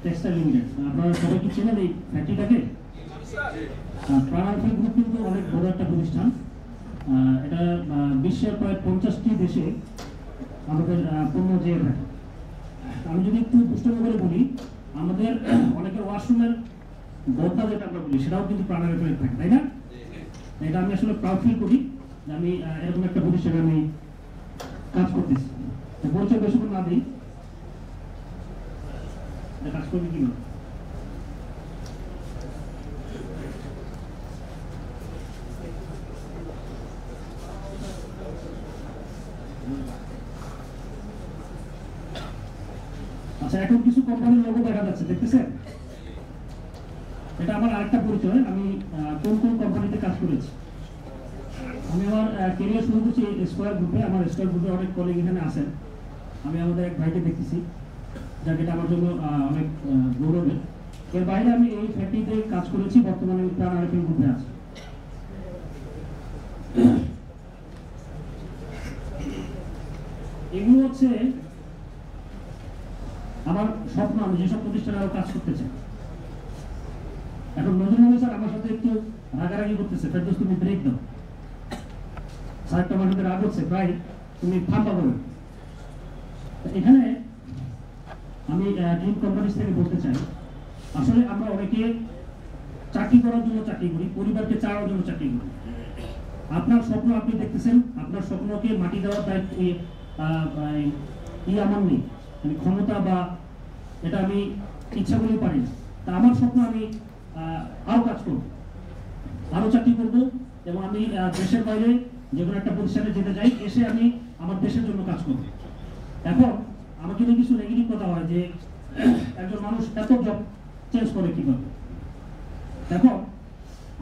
Textile limited. আপনারা সবাই কি চেনেন এই ফ্যাক্টরিটাকে? প্রাণার্থী গ্রুপ কিন্তু অনেক বড় একটা প্রতিষ্ঠান। এটা বিশ্বের প্রায় 50টি দেশে আমাদের পণ্য যেয়ে থাকে। আমি যদি একটু পুষ্টম করে বলি, আমাদের অনেকের ওয়াশরুমের গদ্দা যেটা আমরা বলি সেটাও কিন্তু প্রাণার্থী থাকে, তাই না? এটা আমি আসলে প্রাউড ফিল করি যে আমি এরকম একটা প্রতিষ্ঠানে আমি কাজ করতেছি। পরিচয় বেশিক্ষণ না দিই, কাজ করবি কি না। আচ্ছা, এখন কিছু কোম্পানির লোগো দেখা যাচ্ছে, দেখতেছেন? এটা আমার আরেকটা পরিচয়, আমি কোন কোন কোম্পানিতে কাজ করেছি। আমি আমার ক্যারিয়ার শুরু করছি স্কয়ার গ্রুপে। আমার স্কয়ার গ্রুপে অনেক কলিগ এখানে আছেন। আমি আমাদের এক ভাইকে দেখতেছি, যাকে এটা আমার জন্য অনেক গৌরবের। এর বাইরে আমি এই ফ্যাক্টরিতে কাজ করেছি, বর্তমানে প্রাণ আরএফএল গ্রুপে আছি। এগুলো হচ্ছে আমার স্বপ্ন, আমি যেসব প্রতিষ্ঠানে আরো কাজ করতে চাই। এখন নজরুল স্যার আমার সাথে একটু রাগারাগি করতেছে, ফেরদৌস তুমি ব্রেক দাও। স্যার আমার সাথে রাগ হচ্ছে, প্রায় তুমি থামবা বলো। এখানে আমি ড্রিম কোম্পানিজ থেকে বলতে চাই, আসলে আমরা অনেকে চাকরি করার জন্য চাকরি করি, পরিবারকে চালানোর জন্য চাকরি করি। আপনার স্বপ্ন আপনি দেখতেছেন, আপনার স্বপ্নকে মাটি দেওয়ার দায়িত্ব আমার নেই, মানে ক্ষমতা বা এটা আমি ইচ্ছা করলেই পারি না। তা আমার স্বপ্ন আমি আরো কাজ করব, আরো চাকরি করব, এবং আমি দেশের বাইরে যে কোনো একটা প্রতিষ্ঠানে যেতে চাই, এসে আমি আমার দেশের জন্য কাজ করব। এখন আমাকে নিয়ে কিছু নেগেটিভ কথা হয় যে একজন মানুষ এত জব চেঞ্জ করে কিভাবে। এখন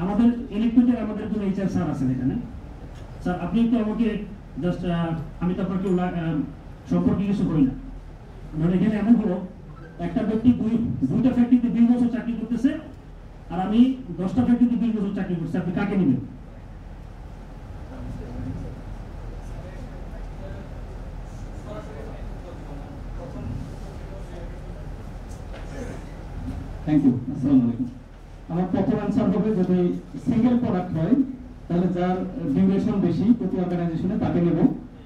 আমাদের ইলেকট্রিকের আমাদের কোনো এইচআর স্যার আছেন এখানে। স্যার আপনি একটু আমাকে জাস্ট, আমি তো আপনাকে সম্পর্কে কিছু করি না, মানে এখানে এমন হলো একটা ব্যক্তি দুইটা ফ্যাক্টরিতে 20 বছর চাকরি করতেছে, আর আমি 10টা ফ্যাক্টরিতে 20 বছর চাকরি করছি। আপনি কাকে নেবেন? Thank you. আসসালামু আলাইকুম। আমার প্রথম আনসার হবে, যদি সিঙ্গেল প্রোডাক্ট হয় তাহলে যার ডিউরেশন বেশি প্রতি অর্গানাইজেশনে তাকে নেব,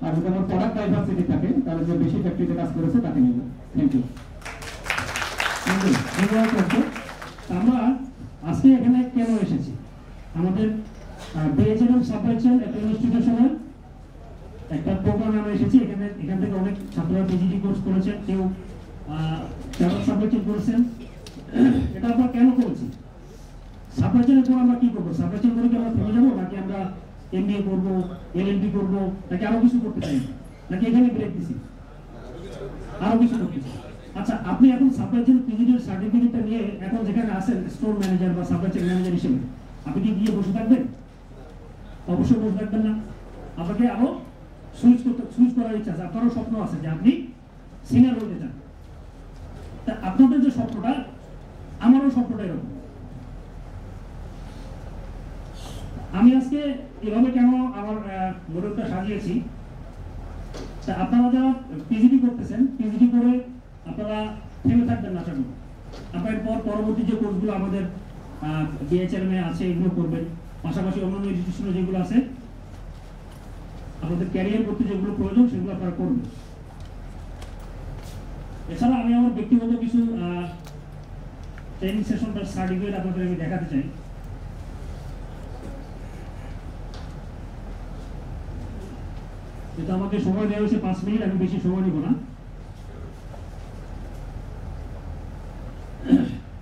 আর যদি আমার প্রোডাক্ট ডাইভার্সিটি থাকে তাহলে যে বেশি ফ্যাক্টরিতে কাজ করেছে তাকে নেব। Thank you. আমরা আজকে এখানে কেন এসেছি? আমাদের বিএচএম সাপ্লাই চেইন একটা ইনস্টিটিউশনের একটা প্রোগ্রামে আমরা এসেছি। এখান থেকে অনেক ছাত্ররা পিজিডি কোর্স করেছেন, কেউ সাপ্লাই চেইন করেছেন। এটা আমরা কেন করেছি? সাপ্লাই চেইনের পর আমরা কি করবো? সাপ্লাই চেইন করে কি আমরা থেমে যাবো, নাকি আমরা এমবিএ করবো, এলএলবি করবো, নাকি আরো কিছু করতে চাই, নাকি এখানে ব্রেক দিছি আরো কিছু করতে চাই? আচ্ছা, আপনি এখন সাপ্লাই চেইন পিজিডির সার্টিফিকেটটা নিয়ে এখন যেখানে আছেন স্টোর ম্যানেজার বা সাপ্লাই চেইন ম্যানেজার হিসেবে, আপনি কি গিয়ে বসে থাকবেন? অবশ্যই বসে থাকবেন না। আপনাকে আরো সুইচ করার ইচ্ছা আছে, আপনারও স্বপ্ন আছে যে আপনি সিনিয়র হতে চান। তা আপনাদের যে স্বপ্নটা, আমারও স্বপ্নটা এরকম। আমি আজকে এভাবে কেন আমার মডেলটা সাজিয়েছি, তা আপনারা যারা পিজিডি করতেছেন, পিজিডি করে আপনারা থেমে থাকবেন না। আশা করি আপনার পরবর্তী যে কোর্সগুলো আমাদের বিএচএম এ আছে এগুলো করবেন, পাশাপাশি অন্যান্য ইনস্টিটিউশনে যেগুলো আছে আপনাদের ক্যারিয়ার করতে যেগুলো প্রয়োজন সেগুলো আপনারা করবেন। এছাড়া আমি আমার ব্যক্তিগত কিছু ট্রেনিং সেশন বা সার্টিফিকেট আপনাদের আমি দেখাতে চাই। যেটা আমাকে সময় দেওয়া হয়েছে 5 মিনিট, আমি বেশি সময় নিব না।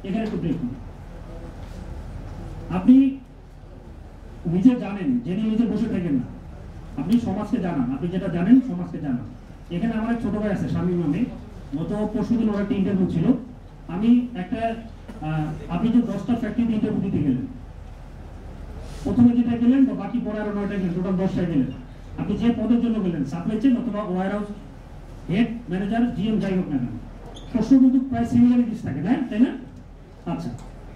এখানে একটু দেখুন, আপনি নিজে জানেন, জেনে নিজে বসে থাকেন না, আপনি সমাজকে জানান। আপনি যেটা জানেন সমাজকে জানান। এখানে আমার এক ছোট ভাই আছে শামীম নামে, গত পরশুদিন ওর একটা ইন্টারভিউ ছিল। আমি একটা আপনি যে 10টা ফ্যাক্টরিতে ইন্টারভিউ দিতে গেলেন, প্রথমে যেটা গেলেন বা বাকি পরে আরো 9টা গেলেন, টোটাল 10টায় গেলেন। আপনি যে পদের জন্য গেলেন, সাপ্লাই চেইন অথবা warehouse head, manager, GM, যাই হোক না কেন, প্রশ্ন কিন্তু প্রায় সিমিলারিটিস থাকে, না তাই না? আচ্ছা,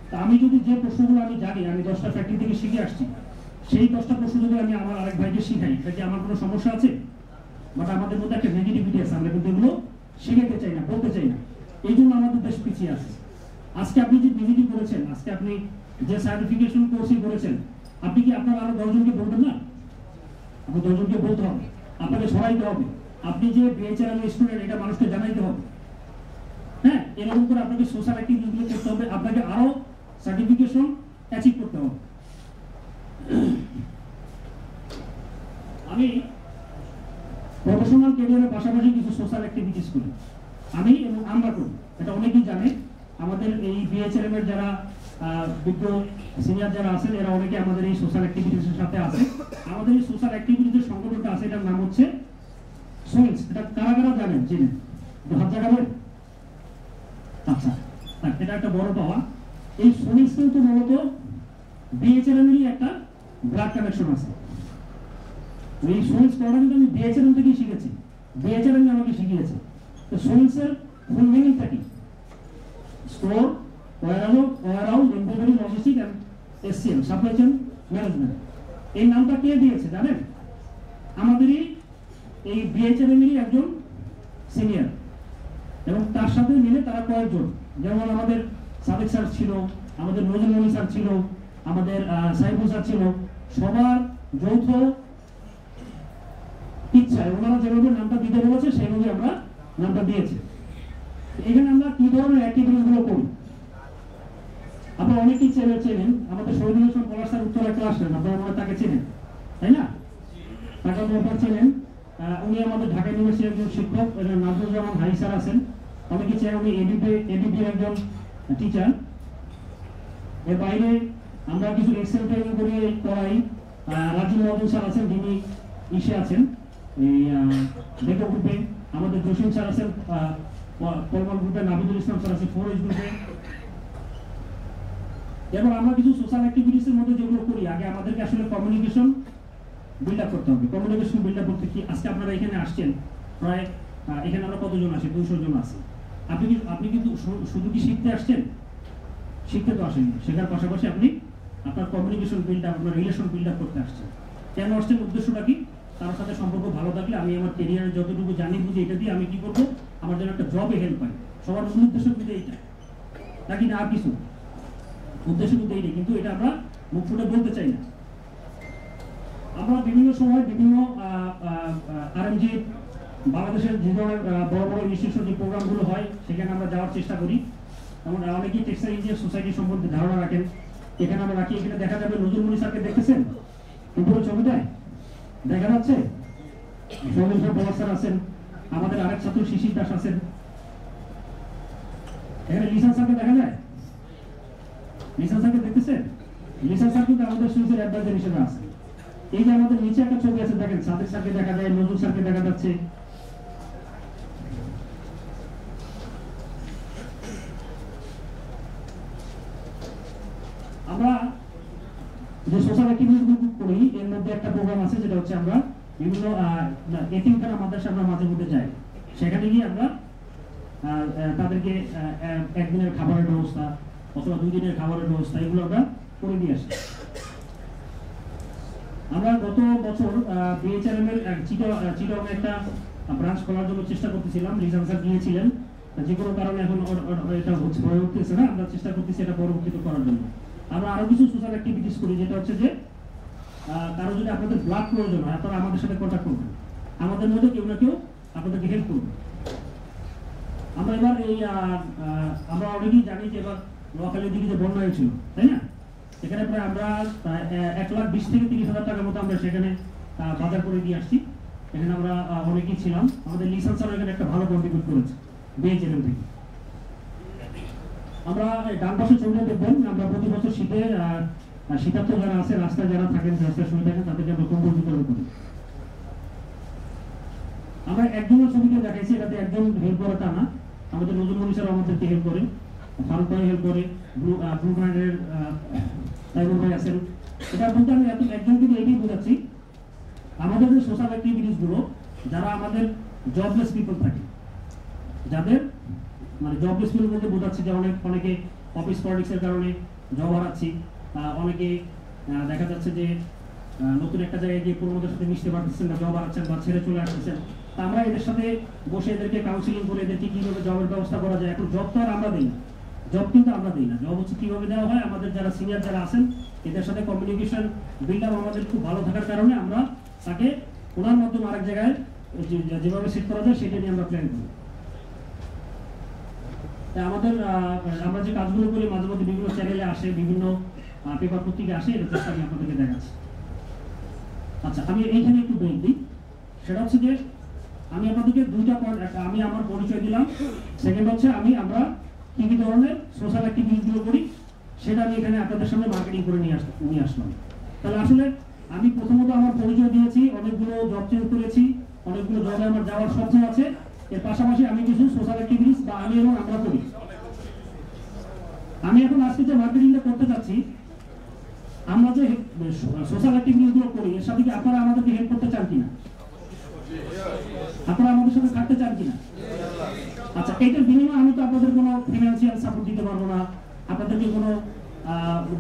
তা আমি যদি যে প্রশ্নগুলো আমি জানি, আমি 10টা ফ্যাক্টরি থেকে শিখে আসছি, সেই 10টা প্রশ্ন যদি আমি আমার আরেক ভাইকে শিখাই, তাহলে আমার কোনো সমস্যা আছে? বাট আমাদের মধ্যে একটা নেগেটিভিটি আছে, আমরা কিন্তু এগুলো শিখাতে চাই না, বলতে চাই না। এই জন্য আমাদের দেশ পিছিয়ে আছে। আজকে আপনি যে পিজিটি করেছেন, আজকে আপনি যে সার্টিফিকেশন কোর্সই করেছেন, আপনি কি আপনার আরো 10 জনকে বলবেন না? আপনি 10 জনকে বলতে হবে, আপনাকে সরাইতে হবে, আপনি যে বিএচআরএম স্টুডেন্ট এটা মানুষকে জানাইতে হবে। হ্যাঁ, এরকম করে আপনাকে সোশ্যাল অ্যাক্টিভিটিগুলো করতে হবে, আপনাকে আরো সার্টিফিকেশন অ্যাচিভ করতে হবে। আমি প্রফেশনাল ক্যারিয়ারের পাশাপাশি কিছু সোশ্যাল অ্যাক্টিভিটিস করি, আমি এবং আমরা করি, এটা অনেকেই জানে। আমাদের এই বিএচআরএম এর যারা বিজ্ঞ সিনিয়র যারা আছেন এরা অনেকে আমাদের এই সোশ্যাল অ্যাক্টিভিটিসের সাথে আছে। আমাদের এই সোশ্যাল অ্যাক্টিভিটিসের সংগঠনটা আছে, এটার নাম হচ্ছে সোইন্স। এটা কারা কারা জানেন, চিনেন? হাত জাগাবেন। আচ্ছা, এটা একটা বড় পাওয়া। এই সোইন্স কিন্তু মূলত বিএচআরএম এরই একটা ব্লাড কানেকশন আছে। এই সোইন্স পড়া কিন্তু আমি বিএচআরএম থেকেই শিখেছি, বিএচআরএম আমাকে শিখিয়েছে। তো সোইন্সের ফুল মিনিংটা কি? Store, warehouse, inventory, logistic and SCM, supply chain management. এই নামটা কে দিয়েছে জানেন? আমাদেরই এই বিএচআরএম এরই একজন সিনিয়র, এবং তার সাথে মিলে তারা কয়েকজন, যেমন আমাদের সাদেক স্যার ছিল, আমাদের নজরুল মনি স্যার ছিল, আমাদের সাইফুল স্যার ছিল, সবার যৌথ ইচ্ছায় ওনারা যেভাবে নামটা দিতে বলেছে সেইভাবে আমরা নামটা দিয়েছি। এখানে আমরা কি ধরনের অ্যাক্টিভিটিস গুলো করি? আপনারা অনেকেই চেনেন, আমাদের শহীদুল ইসলাম পলাশ স্যার উত্তরা ক্লাস নেন, আপনারা মনে তাকে চেনেন, তাই না? তাকে আপনারা চেনেন। উনি আমাদের ঢাকা ইউনিভার্সিটির একজন শিক্ষক, নাজমুজ্জামান হাই স্যার আছেন, অনেকে চেনেন, উনি এডিপি একজন টিচার। এর বাইরে আমরা কিছু এক্সেল ট্রেনিং করে করাই। রাজীব মহাজন স্যার আছেন, যিনি ইসে আছেন এই ডেকো গ্রুপে, আমাদের জসিম স্যার আছেন পরমাল গ্রুপে, নাবিদুল ইসলাম স্যার আছে ফোরেজ গ্রুপে। এবং আমরা কিছু সোশ্যাল অ্যাক্টিভিটিসের মধ্যে যেগুলো করি, আগে আমাদেরকে আসলে কমিউনিকেশন বিল্ড আপ করতে হবে। কমিউনিকেশন বিল্ড আপ করতে কি, আজকে আপনারা এখানে আসছেন প্রায়, এখানে আমরা কতজন আছি? 200 জন আছি। আপনি কিন্তু শুধু কি শিখতে আসছেন? শিখতে তো আসেননি, শেখার পাশাপাশি আপনি আপনার কমিউনিকেশন বিল্ড আপ, আপনার রিলেশন বিল্ড আপ করতে আসছেন। কেন আসছেন? উদ্দেশ্যটা কি? তার সাথে সম্পর্ক ভালো থাকলে আমি আমার ক্যারিয়ারে যতটুকু জানি বুঝি এটা দিয়ে আমি কি করবো, আমার যেন একটা জবে হেল্প পাই। সবার মূল উদ্দেশ্য কিন্তু এইটা, নাকি না আর কিছু? উদ্দেশ্য কিন্তু এইটাই, কিন্তু এটা আমরা মুখ ফুটে বলতে চাই না। আমরা বিভিন্ন সময় বিভিন্ন আরএমজি বাংলাদেশের যে ধরনের বড় বড় ইনস্টিটিউশন যে প্রোগ্রামগুলো হয় সেখানে আমরা যাওয়ার চেষ্টা করি। যেমন অনেকেই টেক্সটাইল ইঞ্জিনিয়ার সোসাইটি সম্বন্ধে ধারণা রাখেন, এখানে আমরা রাখি। এখানে দেখা যাবে নজরুল মনি স্যারকে দেখতেছেন উপরে ছবিটায় দেখা যাচ্ছে, সৌমিল পলাশ স্যার আছেন, আমাদের আরেক ছাত্র শিশির দাস আছেন, এখানে লিসান স্যারকে দেখা যায়, লিসান স্যারকে দেখতেছেন? লিসান স্যার কিন্তু আমাদের সুইসের অ্যাডভাইজার হিসেবে আছে। এই যে আমাদের নিচে একটা ছবি আছে দেখেন, সাদেক স্যারকে দেখা যায়, নজরুল স্যারকে দেখা যাচ্ছে। আমরা যে সোশ্যাল অ্যাক্টিভিটিস গুলো করি এর মধ্যে একটা প্রোগ্রাম আছে যেটা হচ্ছে আমরা বিভিন্ন এতিমখানা মাদ্রাসা আমরা মাঝে মধ্যে যাই, সেখানে গিয়ে আমরা তাদেরকে একদিনের খাবারের ব্যবস্থা অথবা 2 দিনের খাবারের ব্যবস্থা এগুলো আমরা করে দিয়ে আসি। আমরা গত বছর বিএচআরএম এর চিটাগং একটা ব্রাঞ্চ খোলার জন্য চেষ্টা করতেছিলাম, রিজান স্যার গিয়েছিলেন, যে কোনো কারণে এখন এটা হয়ে উঠতেছে না, আমরা চেষ্টা করতেছি এটা পরবর্তীতে করার জন্য। আমরা আরো কিছু সোশ্যাল অ্যাক্টিভিটিস করি, যেটা হচ্ছে যে কারো যদি আপনাদের ব্লাড প্রয়োজন হয় আপনারা আমাদের সাথে কন্ট্যাক্ট করবেন, আমাদের মধ্যে কেউ না কেউ আপনাদেরকে হেল্প করবে। আমরা এবার এই আমরা অলরেডি জানি যে এবার নোয়াখালীর দিকে যে বন্যা হয়েছিল, তাই না? সেখানে প্রায় আমরা 1,20,000 থেকে 30,000 টাকার মতো আমরা সেখানে বাজার করে দিয়ে আসছি। এখানে আমরা অনেকেই ছিলাম, আমাদের লিসান স্যার এখানে একটা ভালো কন্ট্রিবিউট করেছে বিএচআরএম থেকে। আমরা ডান পাশে ছবিটা দেখবেন, আমরা প্রতি বছর শীতে শীতার্থ যারা আছে, রাস্তায় যারা থাকেন, রাস্তায় শুয়ে থাকেন, তাদেরকে আমরা কম্বল বিতরণ করি। আমরা একজনের ছবিতে দেখাইছি, এটাতে একজন হেল্প করে তা না, আমাদের নজরুল মনি স্যার আমাদেরকে হেল্প করে, ফারুক ভাই হেল্প করে, ব্লু ব্র্যান্ডের তাইবুল ভাই আছেন। এটা বলতে আমি একজনকে এটাই বোঝাচ্ছি, আমাদের যে সোশ্যাল অ্যাক্টিভিটিস গুলো, যারা আমাদের জবলেস পিপল থাকে, যাদের মানে জবলেস পিপল বলতে বোঝাচ্ছি যে অনেকে অফিস পলিটিক্সের কারণে জব হারাচ্ছি, অনেকে দেখা যাচ্ছে যে নতুন একটা জায়গায় গিয়ে পুরোনোদের সাথে মিশতে পারতেছেন না, জব হারাচ্ছেন বা ছেড়ে চলে আসতেছেন। তা আমরা এদের সাথে বসে এদেরকে কাউন্সিলিং করে এদেরকে কিভাবে জবের ব্যবস্থা করা যায়। এখন জব তো আর আমরা দিই না, জব কিন্তু আমরা দিই না। জব হচ্ছে কীভাবে দেওয়া হয়, আমাদের যারা সিনিয়র যারা আছেন এদের সাথে কমিউনিকেশন বিল্ড আপ আমাদের খুব ভালো থাকার কারণে আমরা তাকে ওনার মাধ্যমে আরেক জায়গায় যেভাবে সেট করা যায় সেটা নিয়ে আমরা প্ল্যান করি। আমাদের আমরা যে কাজগুলো করি মাঝে মধ্যে বিভিন্ন চ্যানেলে আসে, বিভিন্ন পেপার পত্রিকা আসে, এটা চেষ্টা আমি আপনাদেরকে দেখাচ্ছি। আচ্ছা, আমি এইখানে একটু ব্রেক দিই। সেটা হচ্ছে যে আমি আপনাদেরকে দুইটা পয়েন্ট, আমি আমার পরিচয় দিলাম, সেকেন্ড হচ্ছে আমরা কি কি ধরনের সোশ্যাল অ্যাক্টিভিটিসগুলো করি সেটা আমি এখানে আপনাদের সামনে মার্কেটিং করে নিয়ে আসলাম। তাহলে আসলে আমি প্রথমত আমার পরিচয় দিয়েছি, অনেকগুলো জব চেঞ্জ করেছি, অনেকগুলো জবে আমার যাওয়ার স্বপ্ন আছে, এর পাশাপাশি আমি কিছু সোশ্যাল অ্যাক্টিভিটিস বা আমি এবং আমরা করি। আমি এখন আজকে যে মার্কেটিংটা করতে চাচ্ছি, আমরা যে সোশ্যাল অ্যাক্টিভিটিসগুলো করি এর সাথে কি আপনারা আমাদেরকে হেল্প করতে চান কিনা? আপনারা আমাদের সাথে থাকতে চান কিনা? আচ্ছা, এইটার বিনিময়ে আমি তো আপনাদের কোনো ফিনান্সিয়াল সাপোর্ট দিতে পারবো না, আপনাদেরকে কোনো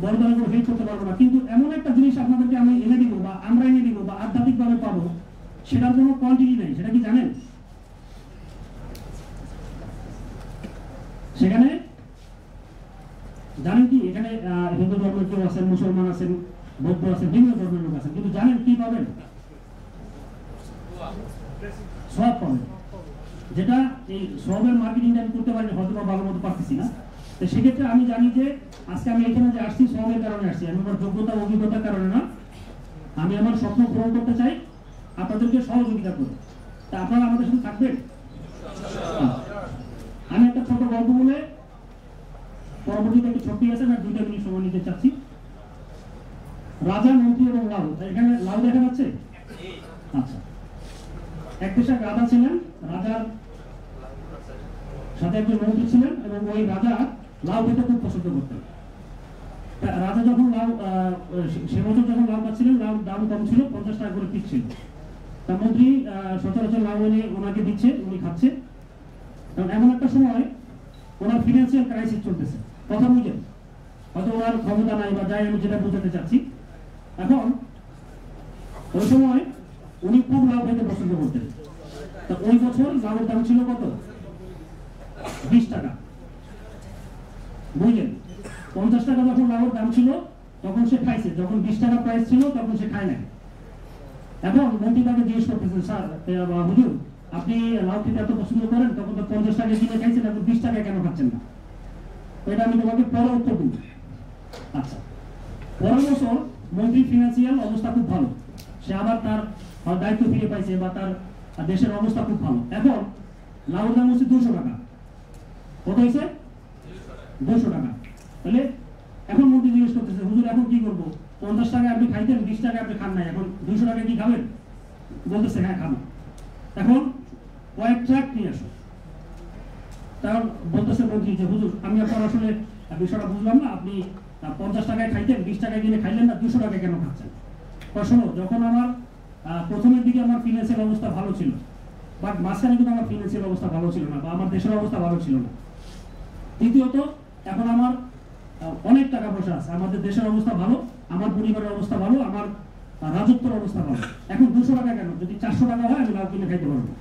বড় ধরনের কোনো হেল্প করতে পারবো না, কিন্তু এমন একটা জিনিস আপনাদেরকে আমি এনে দিব বা আমরা এনে দিব বা আধ্যাত্মিকভাবে পাবো, সেটার কোনো কোয়ান্টিটি নেই। সেটা কি জানেন? সেখানে জানেন কি, এখানে হিন্দু ধর্মের কেউ আছেন, মুসলমান আছেন, বৌদ্ধ আছেন, বিভিন্ন ধর্মের লোক আছেন, কিন্তু জানেন কি পাবেন? সব পাবেন। যেটা এই সবের মার্কেটিংটা আমি করতে পারি হয়তো বা ভালো মতো পারতেছি না। তো সেক্ষেত্রে আমি জানি যে আজকে আমি এখানে যে আসছি সবের কারণে আসছি, আমি আমার যোগ্যতা অভিজ্ঞতার কারণে না। আমি আমার স্বপ্ন পূরণ করতে চাই আপনাদেরকে সহযোগিতা করে। তা আপনারা আমাদের সাথে থাকবেন? আমি একটা ছোট গল্প বলে পরবর্তীতে একটু ছোট্ট আছে, না 2 মিনিট সময় নিতে চাচ্ছি। রাজা, মন্ত্রী এবং লাউ, এখানে লাউ দেখা যাচ্ছে? আচ্ছা, এক দেশে রাজা ছিলেন, রাজার সাথে একজন মন্ত্রী ছিলেন এবং ওই রাজা লাউ খেতে খুব পছন্দ করতেন। রাজা যখন লাউ সে বছর যখন লাউ পাচ্ছিলেন, লাউ দাম কম ছিল, 50 টাকা করে পিস ছিল। তা মন্ত্রী সচরাচর লাউ এনে ওনাকে দিচ্ছে, উনি খাচ্ছে। কারণ এমন একটা সময় ওনার ফিনান্সিয়াল ক্রাইসিস চলতেছে, কথা বুঝেন, হয়তো ওনার ক্ষমতা নাই বা যাই, আমি যেটা বোঝাতে চাচ্ছি। এখন ওই সময় উনি খুব লাউ খেতে পছন্দ করতেন। তা ওই বছর লাউয়ের দাম ছিল কত? 20 টাকা। বুঝলেন, 50 টাকা যখন লাউয়ের দাম ছিল তখন সে খাইছে, যখন 20 টাকা প্রাইস ছিল তখন সে খায় নাই। এখন মন্ত্রী তাকে জিজ্ঞেস করতেছে, স্যার হুজুর, আপনি লাউ খেতে এত পছন্দ করেন, তখন তো 50 টাকা কিনে খাইছেন, এখন 20 টাকা কেন খাচ্ছেন না? এটা আমি তোমাকে পরে উত্তর দিব। আচ্ছা, পরের বছর মন্ত্রীর ফিনান্সিয়াল অবস্থা খুব ভালো, সে আবার তার দায়িত্ব ফিরে পাইছে বা তার দেশের অবস্থা খুব ভালো। এখন লাউর দাম হচ্ছে 200 টাকা। কত হয়েছে? 200 টাকা। তাহলে এখন মন্ত্রী জিজ্ঞেস করতেছে, হুজুর এখন কি করবো? 50 টাকা আপনি খাইতেন, 20 টাকা আপনি খান নাই, এখন 200 টাকা কি খাবেন? বলতেছে হ্যাঁ খাবো। এখন কয়েক ট্রাক নিয়ে আসো। তখন বলতেছে মন্ত্রী যে হুজুর, আমি আপনার আসলে বিষয়টা বুঝলাম না, আপনি 50 টাকায় খাইতেন, 20 টাকায় কিনে খাইলেন না, 200 টাকা কেন খাচ্ছেন? শোনো, যখন আমার প্রথমের দিকে আমার ফিনান্সিয়াল অবস্থা ভালো ছিল, বাট মাঝখানে কিন্তু আমার ফিনান্সিয়াল অবস্থা ভালো ছিল না বা আমার দেশের অবস্থা ভালো ছিল না। দ্বিতীয়ত, এখন আমার অনেক টাকা পয়সা আছে, আমাদের দেশের অবস্থা ভালো, আমার পরিবারের অবস্থা ভালো, আমার রাজত্বের অবস্থা ভালো। এখন 200 টাকা কেন? যদি 400 টাকা হয় আমি লাউ কিনে খাইতে পারবো।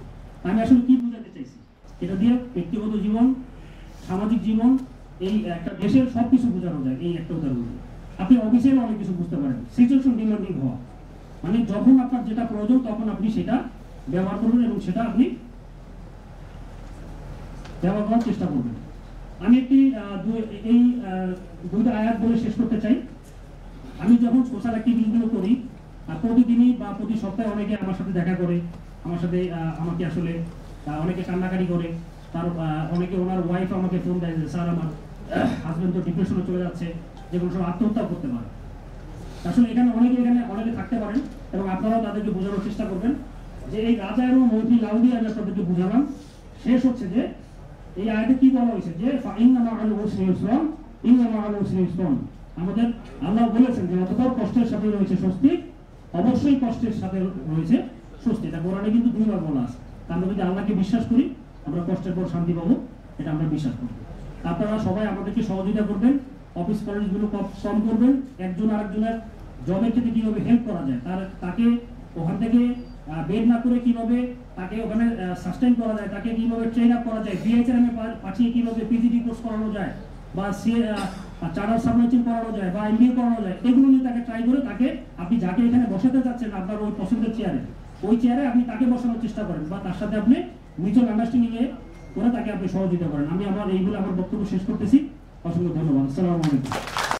আমি আসলে কি বোঝাতে চাইছি? এটা দিয়ে ব্যক্তিগত জীবন, সামাজিক জীবন, এই একটা দেশের সবকিছু বোঝানো যায় এই একটা উদাহরণ দিয়ে। আপনি অফিসেও অনেক কিছু বুঝতে পারেন। সিচুয়েশন ডিমান্ডিং হওয়া মানে যখন আপনার যেটা প্রয়োজন তখন আপনি সেটা ব্যবহার করবেন এবং সেটা আপনি ব্যবহার করার চেষ্টা করবেন। আমি একটি এই 2টা আয়াত বলে শেষ করতে চাই। আমি যখন সোশ্যাল অ্যাক্টিভিটিগুলো করি, প্রতিদিনই বা প্রতি সপ্তাহে অনেকে আমার সাথে দেখা করে, আমার সাথে আমাকে আসলে অনেকে কান্নাকারি করে, তার অনেকে ওনার ওয়াইফ আমাকে ফোন দেয় যে স্যার আমার হাজবেন্ড তো ডিপ্রেশনে চলে যাচ্ছে, যে কোনো সময় আত্মহত্যা করতে পারে। আসলে এখানে অনেকে থাকতে পারেন এবং আপনারাও তাদেরকে বোঝানোর চেষ্টা করবেন যে এই রাজা এবং মন্ত্রী লাউ দিয়ে আমি আপনাদেরকে বুঝালাম। শেষ হচ্ছে যে এই আয়াতে কি বলা হয়েছে যে ইন্না মা'আল উসরি ইউসরা, ইন্না মা'আল উসরি ইউসরা। আমাদের আল্লাহ বলেছেন যে অতঃপর কষ্টের সাথে রয়েছে স্বস্তি, অবশ্যই কষ্টের সাথে রয়েছে স্বস্তি। এটা কোরআনে কিন্তু 2 বার বলা আছে। আমরা যদি আল্লাহকে বিশ্বাস করি আমরা কষ্টের পর শান্তি পাবো, এটা আমরা বিশ্বাস করি। আপনারা সবাই আমাদেরকে সহযোগিতা করবেন, অফিস কলেজগুলো কম করবেন, একজন আরেকজনের জবের ক্ষেত্রে কিভাবে হেল্প করা যায়, তাকে ওখান থেকে বের না করে কিভাবে তাকে ওখানে সাস্টেইন করা যায়, তাকে কিভাবে ট্রেন আপ করা যায়, বিএচআরএম এ পাঠিয়ে কিভাবে পিজিডি কোর্স করানো যায়, বা চার্টার সাপ্লাই চেইন করানো যায় বা এমবিএ করানো যায়, এগুলো নিয়ে তাকে ট্রাই করে তাকে আপনি যাকে এখানে বসাতে চাচ্ছেন আপনার ওই পছন্দের চেয়ারে, ওই চেয়ারে আপনি তাকে বসানোর চেষ্টা করেন বা তার সাথে আপনি মিউচুয়াল আন্ডারস্ট্যান্ডিং এ করে তাকে আপনি সহযোগিতা করেন। আমি এইগুলো আমার বক্তব্য শেষ করতেছি। অসংখ্য ধন্যবাদ। আসসালামু আলাইকুম।